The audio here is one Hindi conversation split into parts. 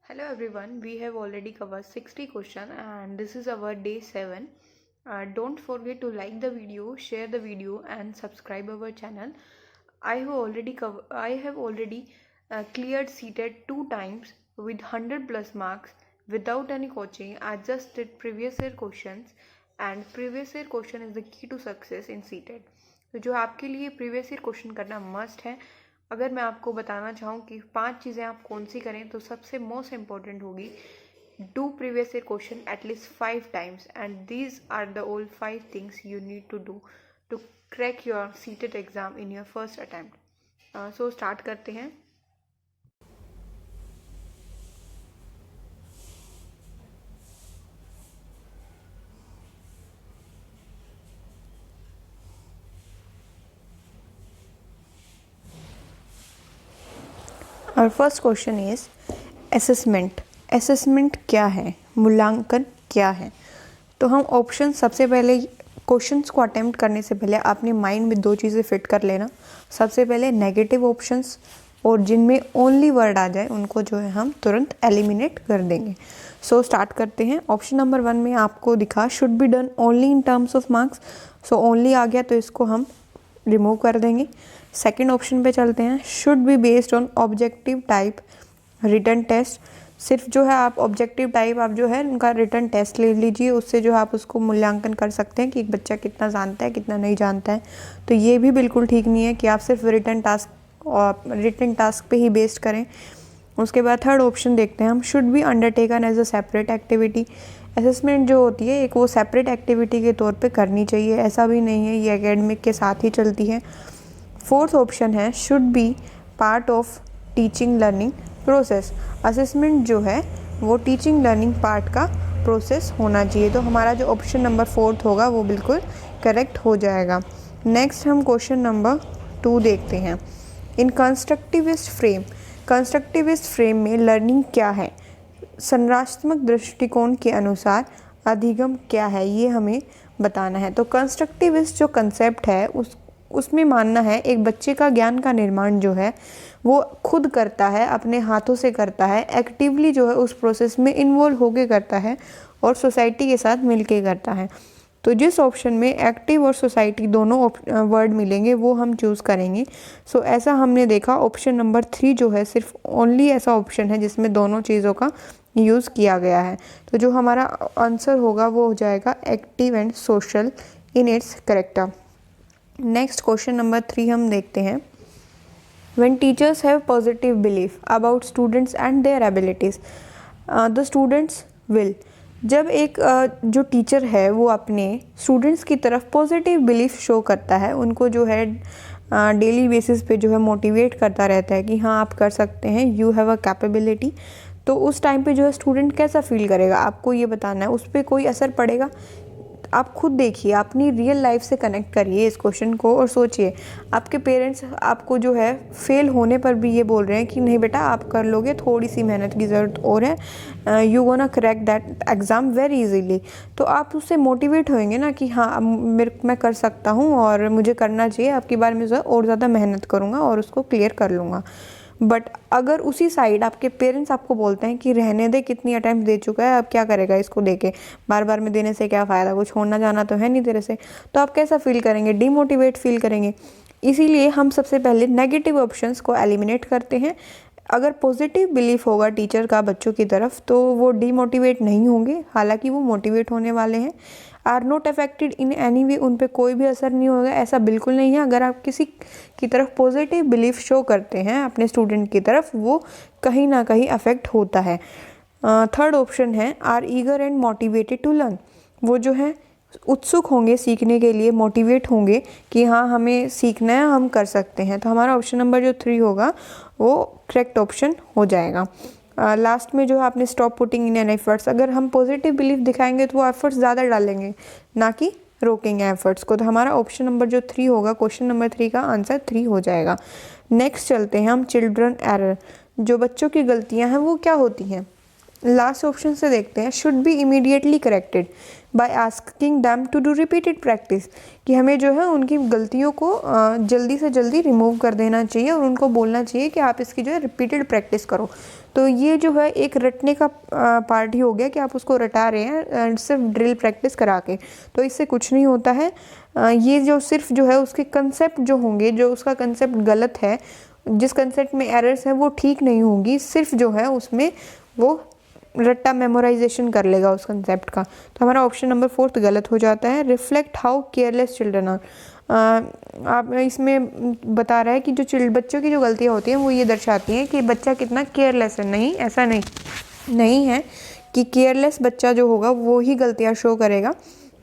Hello everyone, we have already covered 60 questions and this is our day 7. Don't forget to like the video, share the video and subscribe our channel. I have already cleared seated 2 times with 100 plus marks without any coaching. I just did previous year questions and previous year question is the key to success in seated. तो जो आपके लिए प्रीवियस ईयर क्वेश्चन करना मस्ट है। अगर मैं आपको बताना चाहूँ कि 5 चीज़ें आप कौन सी करें तो सबसे मोस्ट इम्पॉर्टेंट होगी do previous year question at least 5 times and these are the all 5 things you need to do to crack your CTET exam in your first attempt. So start करते हैं। और first question is assessment. Assessment क्या है, मूल्यांकन क्या है? तो हम ऑप्शन सबसे पहले क्वेश्चंस को अटेम्प्ट करने से पहले अपने माइंड में 2 चीज़ें फिट कर लेना। सबसे पहले नेगेटिव ऑप्शंस और जिनमें ओनली वर्ड आ जाए उनको जो है हम तुरंत एलिमिनेट कर देंगे। सो स्टार्ट करते हैं। ऑप्शन नंबर 1 में आपको दिखा should be done only in terms of marks. So only आ गया तो इसको हम रिमूव कर देंगे। सेकेंड ऑप्शन पे चलते हैं। Should be based on objective type written test. सिर्फ जो है आप ऑब्जेक्टिव टाइप आप जो है उनका रिटन टेस्ट ले लीजिए, उससे जो है आप उसको मूल्यांकन कर सकते हैं कि एक बच्चा कितना जानता है कितना नहीं जानता है। तो ये भी बिल्कुल ठीक नहीं है कि आप सिर्फ रिटन टास्क पे ही बेस्ड करें। उसके बाद थर्ड ऑप्शन देखते हैं हम। Should be undertaken as a separate activity. Assessment जो होती है एक वो सेपरेट एक्टिविटी के तौर पे करनी चाहिए, ऐसा भी नहीं है ये एकेडमिक के साथ ही चलती है। फोर्थ ऑप्शन है should be part of teaching learning process. Assessment जो है वो टीचिंग लर्निंग पार्ट का प्रोसेस होना चाहिए। तो हमारा जो ऑप्शन नंबर 4 होगा वो बिल्कुल करेक्ट हो जाएगा। नेक्स्ट हम क्वेश्चन नंबर 2 देखते हैं। इन कंस्ट्रक्टिविस्ट फ्रेम, कंस्ट्रक्टिविस्ट फ्रेम में लर्निंग क्या है? संरचनात्मक दृष्टिकोण के अनुसार अधिगम क्या है, ये हमें बताना है। तो कंस्ट्रक्टिविस्ट जो कंसेप्ट है उसमें मानना है एक बच्चे का ज्ञान का निर्माण जो है वो खुद करता है, अपने हाथों से करता है, एक्टिवली जो है उस प्रोसेस में इन्वॉल्व होके करता है और सोसाइटी के साथ मिलके करता है। तो जिस ऑप्शन में एक्टिव और सोसाइटी दोनों वर्ड मिलेंगे वो हम चूज़ करेंगे। सो ऐसा हमने देखा ऑप्शन नंबर 3 जो है सिर्फ ओनली ऐसा ऑप्शन है जिसमें दोनों चीज़ों का यूज़ किया गया है। तो जो हमारा आंसर होगा वो हो जाएगा active and social in its character. Next question number 3 हम देखते हैं। When teachers have positive belief about students and their abilities, the students will। जब एक जो टीचर है वो अपने स्टूडेंट्स की तरफ पॉजिटिव बिलीफ शो करता है, उनको जो है डेली बेसिस पे जो है मोटिवेट करता रहता है कि हाँ आप कर सकते हैं, यू हैव अ कैपेबिलिटी, तो उस टाइम पे जो है स्टूडेंट कैसा फील करेगा आपको ये बताना है। उस पर कोई असर पड़ेगा? आप खुद देखिए, अपनी रियल लाइफ से कनेक्ट करिए इस क्वेश्चन को और सोचिए आपके पेरेंट्स आपको जो है फेल होने पर भी ये बोल रहे हैं कि नहीं बेटा आप कर लोगे, थोड़ी सी मेहनत की ज़रूरत और है, you gonna crack that exam very easily. तो आप उससे मोटिवेट होंगे ना कि हाँ मैं कर सकता हूँ और मुझे करना चाहिए, आपकी बार में जो है और ज़्यादा मेहनत करूँगा और उसको क्लियर कर लूँगा। बट अगर उसी साइड आपके पेरेंट्स आपको बोलते हैं कि रहने दे, कितनी अटैम्प्ट दे चुका है, अब क्या करेगा इसको देके, बार बार में देने से क्या फ़ायदा, कुछ छोड़ना जाना तो है नहीं तेरे से, तो आप कैसा फील करेंगे? डीमोटिवेट फील करेंगे। इसीलिए हम सबसे पहले नेगेटिव ऑप्शंस को एलिमिनेट करते हैं। अगर पॉजिटिव बिलीफ होगा टीचर का बच्चों की तरफ तो वो डीमोटिवेट नहीं होंगे, हालांकि वो मोटिवेट होने वाले हैं। Are not affected in any way, उन पे कोई भी असर नहीं होगा, ऐसा बिल्कुल नहीं है। अगर आप किसी की तरफ पॉजिटिव बिलीफ शो करते हैं अपने स्टूडेंट की तरफ, वो कहीं ना कहीं अफेक्ट होता है। थर्ड ऑप्शन है are eager and motivated to learn. वो जो है उत्सुक होंगे सीखने के लिए, मोटिवेट होंगे कि हाँ हमें सीखना है, हम कर सकते हैं। तो हमारा ऑप्शन नंबर जो 3 होगा वो करेक्ट ऑप्शन हो जाएगा। लास्ट में जो है आपने stop putting in an efforts, अगर हम पॉजिटिव बिलीफ दिखाएंगे तो वो एफर्ट्स ज़्यादा डालेंगे ना कि रोकेंगे एफर्ट्स को। तो हमारा ऑप्शन नंबर जो 3 होगा, क्वेश्चन नंबर 3 का आंसर 3 हो जाएगा। नेक्स्ट चलते हैं हम चिल्ड्रन एरर। जो बच्चों की गलतियां हैं वो क्या होती हैं? लास्ट ऑप्शन से देखते हैं, should be immediately corrected by asking them to do repeated practice, कि हमें जो है उनकी गलतियों को जल्दी से जल्दी रिमूव कर देना चाहिए और उनको बोलना चाहिए कि आप इसकी जो है रिपीटेड प्रैक्टिस करो। तो ये जो है एक रटने का पार्ट ही हो गया कि आप उसको रटा रहे हैं सिर्फ ड्रिल प्रैक्टिस करा के, तो इससे कुछ नहीं होता है। ये जो सिर्फ जो है उसके कंसेप्ट जो होंगे, जो उसका कंसेप्ट गलत है, जिस कंसेप्ट में एरर्स हैं वो ठीक नहीं होंगी, सिर्फ जो है उसमें वो रट्टा मेमोराइजेशन कर लेगा उस कंसेप्ट का। तो हमारा ऑप्शन नंबर 4 गलत हो जाता है। Reflect how careless children are, आप इसमें बता रहा है कि जो बच्चों की जो गलतियाँ होती हैं वो ये दर्शाती हैं कि बच्चा कितना केयरलेस है। नहीं, ऐसा नहीं है कि केयरलेस बच्चा जो होगा वो ही गलतियाँ शो करेगा,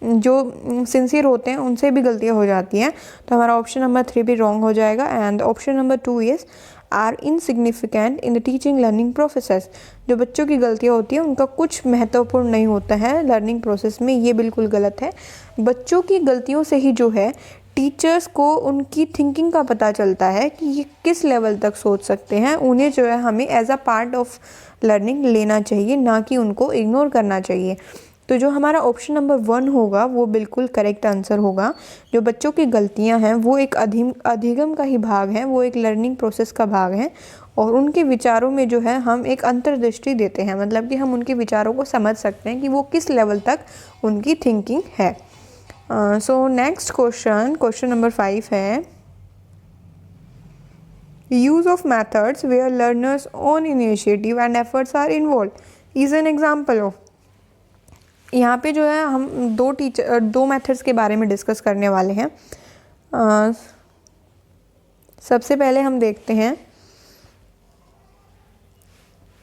जो सिंसियर होते हैं उनसे भी गलतियाँ हो जाती हैं। तो हमारा ऑप्शन नंबर 3 भी रॉन्ग हो जाएगा। And option number 2 is are insignificant in the teaching learning process. जो बच्चों की गलतियाँ होती हैं उनका कुछ महत्वपूर्ण नहीं होता है लर्निंग प्रोसेस में, ये बिल्कुल गलत है। बच्चों की गलतियों से ही जो है टीचर्स को उनकी थिंकिंग का पता चलता है कि ये किस लेवल तक सोच सकते हैं। उन्हें जो है हमें as a part of learning लेना चाहिए, ना कि उनको इग्नोर करना चाहिए। तो जो हमारा ऑप्शन नंबर 1 होगा वो बिल्कुल करेक्ट आंसर होगा। जो बच्चों की गलतियां हैं वो एक अधिगम का ही भाग है, वो एक लर्निंग प्रोसेस का भाग है, और उनके विचारों में जो है हम एक अंतर्दृष्टि देते हैं, मतलब कि हम उनके विचारों को समझ सकते हैं कि वो किस लेवल तक उनकी थिंकिंग है। सो नेक्स्ट क्वेश्चन नंबर 5 है, use of methods where learners own initiative and efforts are involve is an example of. यहाँ पे जो है हम दो मेथड्स के बारे में डिस्कस करने वाले हैं। सबसे पहले हम देखते हैं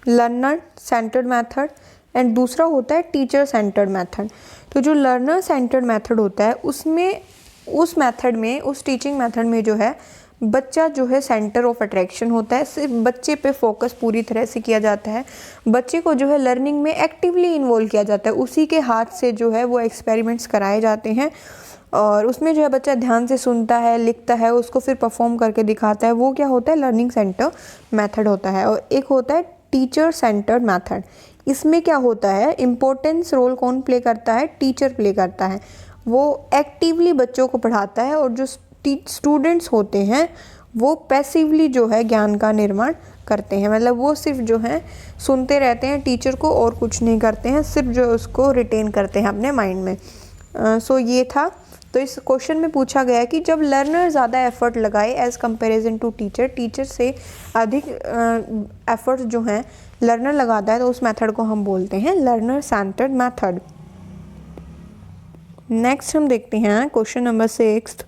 लर्नर सेंटर्ड मेथड एंड दूसरा होता है टीचर सेंटर्ड मेथड। तो जो लर्नर सेंटर्ड मेथड होता है उसमें उस टीचिंग मेथड में जो है बच्चा जो है सेंटर ऑफ अट्रैक्शन होता है, सिर्फ बच्चे पे फोकस पूरी तरह से किया जाता है। बच्चे को जो है लर्निंग में एक्टिवली इन्वॉल्व किया जाता है, उसी के हाथ से जो है वो एक्सपेरिमेंट्स कराए जाते हैं और उसमें जो है बच्चा ध्यान से सुनता है, लिखता है, उसको फिर परफॉर्म करके दिखाता है। वो क्या होता है, लर्निंग सेंटर मेथड होता है। और एक होता है टीचर सेंटर्ड मेथड। इसमें क्या होता है, इम्पोर्टेंस रोल कौन प्ले करता है, टीचर प्ले करता है। वो एक्टिवली बच्चों को पढ़ाता है और जो स्टूडेंट्स होते हैं वो पैसिवली जो है ज्ञान का निर्माण करते हैं, मतलब वो सिर्फ जो है सुनते रहते हैं टीचर को और कुछ नहीं करते हैं, सिर्फ जो उसको रिटेन करते हैं अपने माइंड में। सो ये था। तो इस क्वेश्चन में पूछा गया कि जब लर्नर ज़्यादा एफर्ट लगाए एज़ कंपैरिजन टू टीचर से अधिक एफर्ट जो हैं लर्नर लगाता है तो उस मेथड को हम बोलते हैं लर्नर सेंटर्ड मेथड। नेक्स्ट हम देखते हैं question number 6।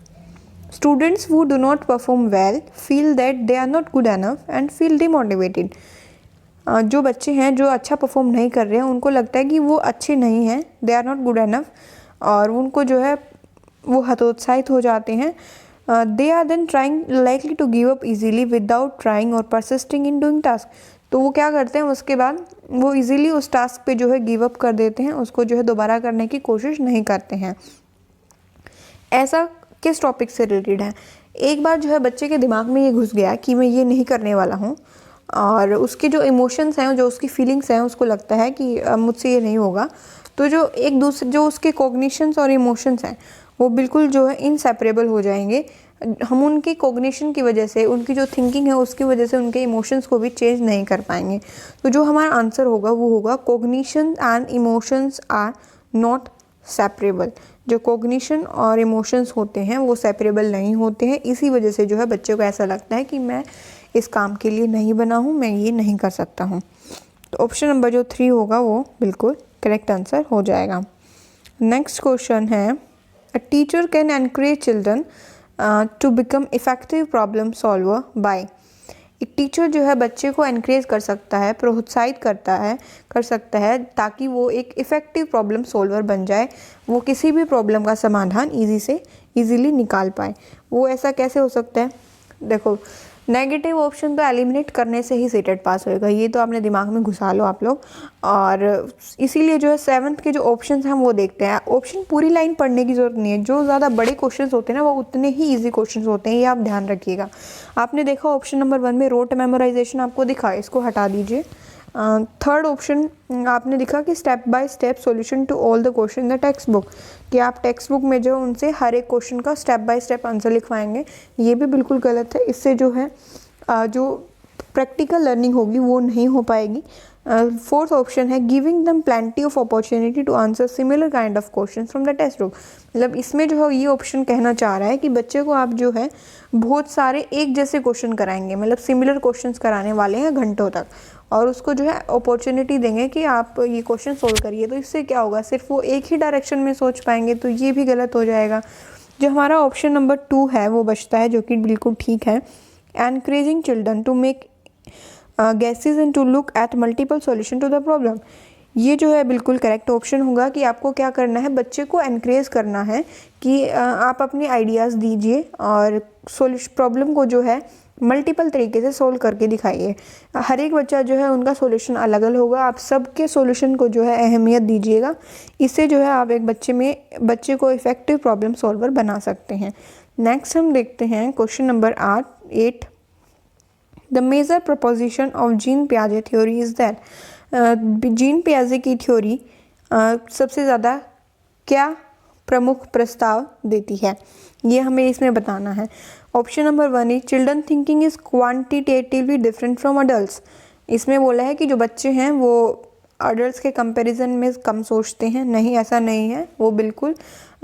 Students who do not perform well feel that they are not good enough and feel demotivated. जो बच्चे हैं जो अच्छा परफॉर्म नहीं कर रहे हैं उनको लगता है कि वो अच्छे नहीं हैं, they are not good enough, और उनको जो है वो हतोत्साहित हो जाते हैं। They are then trying likely to give up easily without trying और परसिस्टिंग इन डूइंग टास्क। तो वो क्या करते हैं, उसके बाद वो इजीली उस टास्क पे जो है गिव अप कर देते हैं, उसको जो है दोबारा करने की कोशिश नहीं करते हैं। ऐसा किस टॉपिक से रिलेटेड है, एक बार जो है बच्चे के दिमाग में ये घुस गया कि मैं ये नहीं करने वाला हूँ, और उसके जो इमोशंस हैं, जो उसकी फीलिंग्स हैं, उसको लगता है कि मुझसे ये नहीं होगा। तो जो उसके कॉग्निशंस और इमोशंस हैं वो बिल्कुल जो है इनसेपरेबल हो जाएंगे। हम उनकी कॉग्निशन की वजह से, उनकी जो थिंकिंग है उसकी वजह से उनके इमोशंस को भी चेंज नहीं कर पाएंगे। तो जो हमारा आंसर होगा वो होगा cognition and emotions are not separable. जो कॉग्निशन और इमोशंस होते हैं वो सेपरेबल नहीं होते हैं, इसी वजह से जो है बच्चे को ऐसा लगता है कि मैं इस काम के लिए नहीं बना हूँ, मैं ये नहीं कर सकता हूँ। तो ऑप्शन नंबर जो 3 होगा वो बिल्कुल करेक्ट आंसर हो जाएगा। नेक्स्ट क्वेश्चन है, a teacher can encourage children to become effective problem solver by. एक टीचर जो है बच्चे को एनकरेज कर सकता है, प्रोत्साहित कर सकता है ताकि वो एक इफ़ेक्टिव प्रॉब्लम सॉल्वर बन जाए, वो किसी भी प्रॉब्लम का समाधान ईजीली निकाल पाए। वो ऐसा कैसे हो सकता है, देखो नेगेटिव ऑप्शन तो एलिमिनेट करने से ही सीटेट पास होएगा, ये तो आपने दिमाग में घुसा लो आप लोग। और इसीलिए जो है 7th के जो ऑप्शन हैं वो देखते हैं। ऑप्शन पूरी लाइन पढ़ने की ज़रूरत नहीं है, जो ज़्यादा बड़े क्वेश्चन होते हैं ना वो उतने ही ईजी क्वेश्चन होते हैं, ये आप ध्यान रखिएगा। आपने देखा ऑप्शन नंबर 1 में रोट मेमोराइजेशन आपको दिखा, इसको हटा दीजिए। थर्ड ऑप्शन आपने लिखा कि step by step solution to all the question in the text book, कि आप टेक्स्ट बुक में जो उनसे हर एक क्वेश्चन का स्टेप बाय स्टेप आंसर लिखवाएंगे। ये भी बिल्कुल गलत है। इससे जो है जो प्रैक्टिकल लर्निंग होगी वो नहीं हो पाएगी। फोर्थ ऑप्शन है giving them plenty of opportunity to answer similar kind of question from the text book. मतलब इसमें जो है ये ऑप्शन कहना चाह रहा है कि बच्चे को आप जो है बहुत सारे एक जैसे क्वेश्चन कराएंगे, मतलब सिमिलर क्वेश्चंस कराने वाले हैं घंटों तक, और उसको जो है अपॉर्चुनिटी देंगे कि आप ये क्वेश्चन सोल्व करिए। तो इससे क्या होगा, सिर्फ वो एक ही डायरेक्शन में सोच पाएंगे, तो ये भी गलत हो जाएगा। जो हमारा ऑप्शन नंबर 2 है वो बचता है, जो कि बिल्कुल ठीक है। Encouraging children to make guesses and to look at multiple solution to the problem। ये जो है बिल्कुल करेक्ट ऑप्शन होगा कि आपको क्या करना है, बच्चे को एनकरेज करना है कि आप अपने आइडियाज़ दीजिए और प्रॉब्लम को जो है मल्टीपल तरीके से सोल्व करके दिखाइए। हर एक बच्चा जो है उनका सॉल्यूशन अलग अलग होगा, आप सबके सॉल्यूशन को जो है अहमियत दीजिएगा। इससे जो है आप एक बच्चे को इफ़ेक्टिव प्रॉब्लम सॉल्वर बना सकते हैं। नेक्स्ट हम देखते हैं question number 8। The major proposition of Jean पियाजे थ्योरी इज़ दैट, जीन पियाजे की थ्योरी सबसे ज़्यादा क्या प्रमुख प्रस्ताव देती है, ये हमें इसमें बताना है। Option number 1 is children thinking is quantitatively different from adults. इसमें बोला है कि जो बच्चे हैं वो अडल्ट्स के कंपैरिजन में कम सोचते हैं। नहीं, ऐसा नहीं है, वो बिल्कुल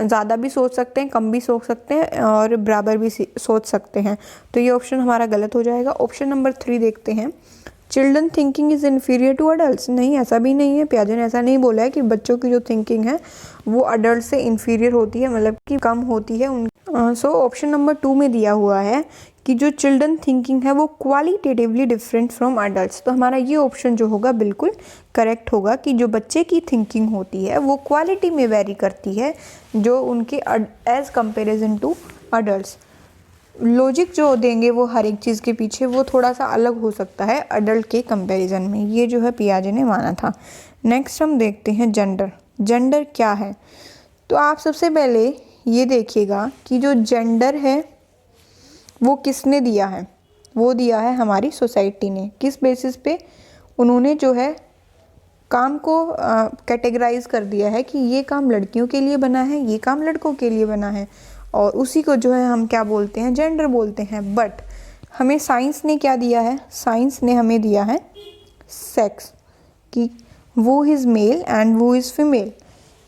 ज़्यादा भी सोच सकते हैं, कम भी सोच सकते हैं और बराबर भी सोच सकते हैं। तो ये ऑप्शन हमारा गलत हो जाएगा। ऑप्शन नंबर 3 देखते हैं। Children thinking is inferior to adults. नहीं, ऐसा भी नहीं है, पियाजे ने ऐसा नहीं बोला है कि बच्चों की जो थिंकिंग है वो अडल्ट से इन्फीरियर होती है, मतलब कि कम होती है। सो ऑप्शन नंबर 2 में दिया हुआ है कि जो चिल्ड्रन थिंकिंग है वो क्वालिटेटिवली डिफरेंट फ्रॉम अडल्ट्स। तो हमारा ये ऑप्शन जो होगा बिल्कुल करेक्ट होगा कि जो बच्चे की थिंकिंग होती है वो क्वालिटी में वेरी करती है जो उनके as comparison to adults. Logic जो देंगे वो हर एक चीज़ के पीछे वो थोड़ा सा अलग हो सकता है अडल्ट के कंपैरिजन में। ये जो है पियाजे ने माना था। नेक्स्ट हम देखते हैं जेंडर। जेंडर क्या है, तो आप सबसे पहले ये देखिएगा कि जो जेंडर है वो किसने दिया है, वो दिया है हमारी सोसाइटी ने। किस बेसिस पे, उन्होंने जो है काम को कैटेगराइज कर दिया है कि ये काम लड़कियों के लिए बना है, ये काम लड़कों के लिए बना है, और उसी को जो है हम क्या बोलते हैं, जेंडर बोलते हैं। बट हमें साइंस ने क्या दिया है, साइंस ने हमें दिया है सेक्स, कि वो इज़ मेल एंड वो इज़ फीमेल,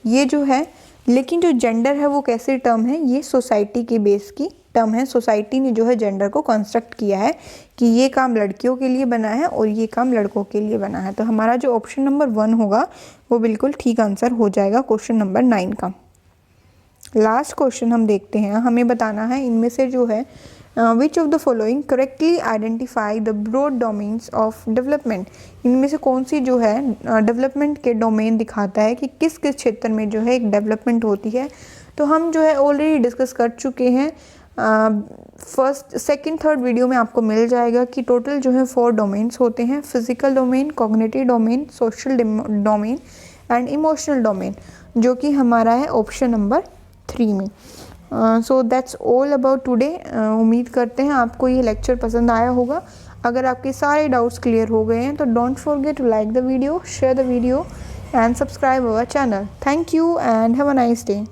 ये जो है। लेकिन जो जेंडर है वो कैसे टर्म है, ये सोसाइटी के बेस की टर्म है। सोसाइटी ने जो है जेंडर को कंस्ट्रक्ट किया है कि ये काम लड़कियों के लिए बना है और ये काम लड़कों के लिए बना है। तो हमारा जो ऑप्शन नंबर 1 होगा वो बिल्कुल ठीक आंसर हो जाएगा क्वेश्चन नंबर 9 का। लास्ट क्वेश्चन हम देखते हैं। हमें बताना है इनमें से जो है which of the following correctly identify the broad domains of development. इनमें से कौन सी जो है डेवलपमेंट के डोमेन दिखाता है कि किस किस क्षेत्र में जो है एक डेवलपमेंट होती है। तो हम जो है ऑलरेडी डिस्कस कर चुके हैं। फर्स्ट, सेकंड, थर्ड वीडियो में आपको मिल जाएगा कि टोटल जो है 4 डोमेन्स होते हैं। Physical domain, cognitive domain, social domain and emotional domain, जो कि हमारा है ऑप्शन नंबर 3 में। So that's all about today. उम्मीद करते हैं आपको ये लेक्चर पसंद आया होगा। अगर आपके सारे डाउट्स क्लियर हो गए हैं तो don't forget to like the video, share the video and subscribe our channel. Thank you and have a nice day.